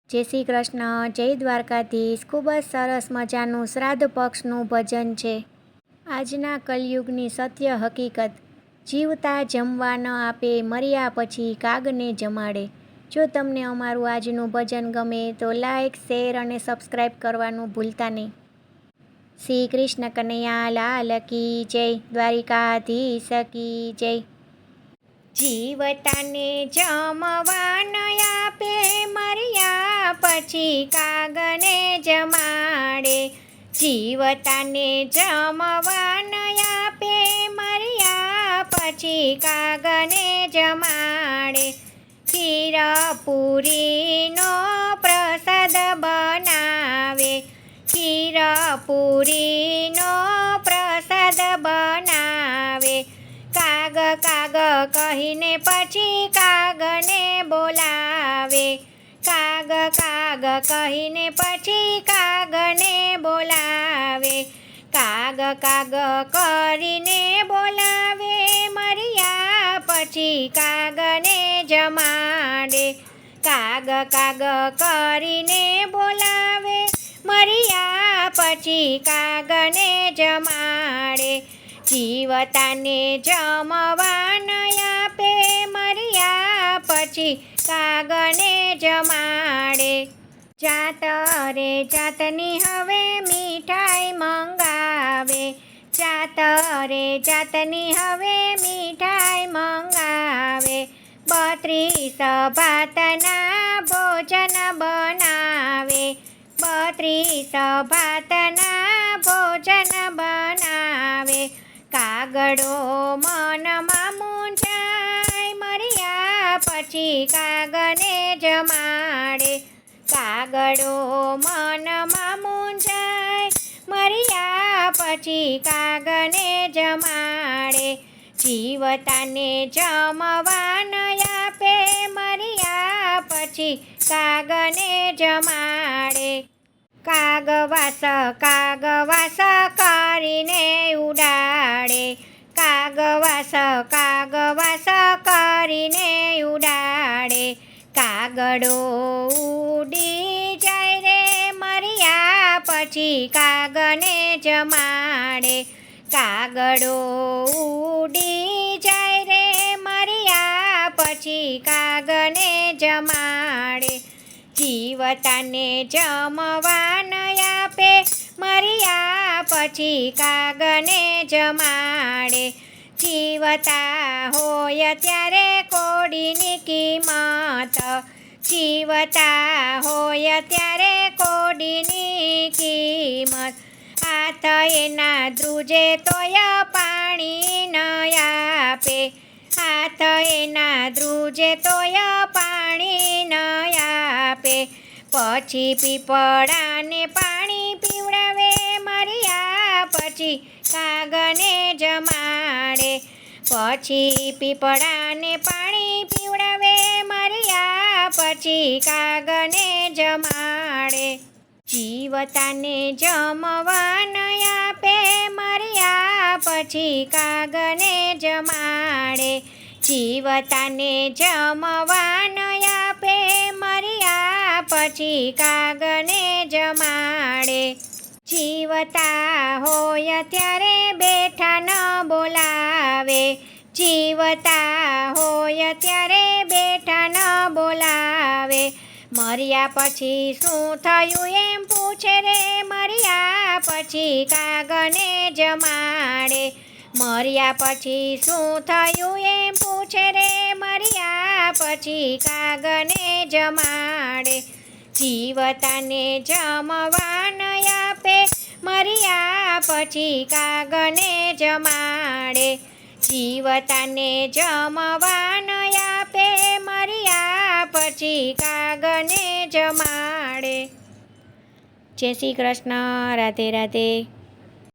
જય શ્રી કૃષ્ણ, જય દ્વારકાધીશ। ખૂબ જ સરસ મજાનું શ્રાદ્ધ પક્ષનું ભજન છે। આજના કલયુગની સત્ય હકીકત, જીવતા જમવા ન આપે, મર્યા પછી કાગને જમાડે। જો તમને અમારું આજનું ભજન ગમે તો લાઈક, શેર અને સબસ્ક્રાઈબ કરવાનું ભૂલતા નહીં। શ્રી કૃષ્ણ કનૈયા લાલ કી જય, દ્વારિકાધીશ કી જય। જીવતાને જમવા ન આપે, મર્યા પછી કાગને જમાડે। જીવતાને જમવા ન આપે, મર્યા પછી કાગને જમાડે। ખીર પૂરીનો પ્રસાદ બનાવે, ખીર પૂરીનો પ્રસાદ બનાવે। કાગ કાગ કહીને પછી કાગને બોલાવે, કાગ કાગ કહીને પછી કાગને બોલાવે। કાગ કાગ કરીને બોલાવે, મર્યા પછી કાગને જમાડે। કાગ કાગ કરીને બોલાવે, મર્યા પછી કાગને જમાડે। જીવતાને જમવા ન આપે, મર્યા પછી કાગને જમાડે। જાત રે જાતની હવે મીઠાઈ મંગાવે, જાત રે જાતની હવે મીઠાઈ મંગાવે। 32 ભાતના ભોજન બનાવે, 32 ભાતના ભોજન બનાવે। કાગડો મનમાં મૂંઝાય, મર્યા પછી કાગને જમાડે। કાગડો મનમાં મૂંઝાય, મર્યા પછી કાગને જમાડે। જીવતાને જમવા ન આપે, મર્યા પછી કાગને જમાડે। કાગવાસ કાગવાસ કરીને ઉડાડે, કાગવાસ કાગવાસ કરીને ઉડાડે। કાગડો ઉડી જાય રે, મર્યા પછી કાગને જમાડે। કાગડો ઉડી જાય રે, મર્યા પછી કાગને જમાડે। જીવતાને જમવા ન આપે, મર્યા પછી કાગને જમાડે। જીવતા હોય ત્યારે કોડીની કિંમત, જીવતા હોય ત્યારે કોડીની કિંમત। હાથ એના ધ્રુજે તોય પાણી ન આપે, હાથ એના ધ્રુજે તોય પાણી ન આપે। પછી પીપળાને પાણી પીવડાવે, મર્યા પછી કાગને જમાડે। પછી પીપળાને પાણી પીવડાવે, મર્યા પછી કાગને જમાડે। જીવતાને જમવા ન આપે, મર્યા પછી કાગને જમાડે। જીવતાને જમવા ન આપે, મર્યા પછી કાગને જમાડે। જીવતા હોય ત્યારે બેઠા ન બોલાવે, જીવતા હોય ત્યારે બેઠા ન બોલાવે। મર્યા પછી શું થયું એમ પૂછે રે, મર્યા પછી કાગને જમાડે। મર્યા પછી શું થયું એમ પૂછે રે, મર્યા પછી કાગને જમાડે। જીવતાને જમવા ન આપે, મર્યા પછી કાગને જમાડે। જીવતાને જમવા ન આપે, મર્યા પછી કાગને જમાડે। જય શ્રી કૃષ્ણ, રાધે રાધે।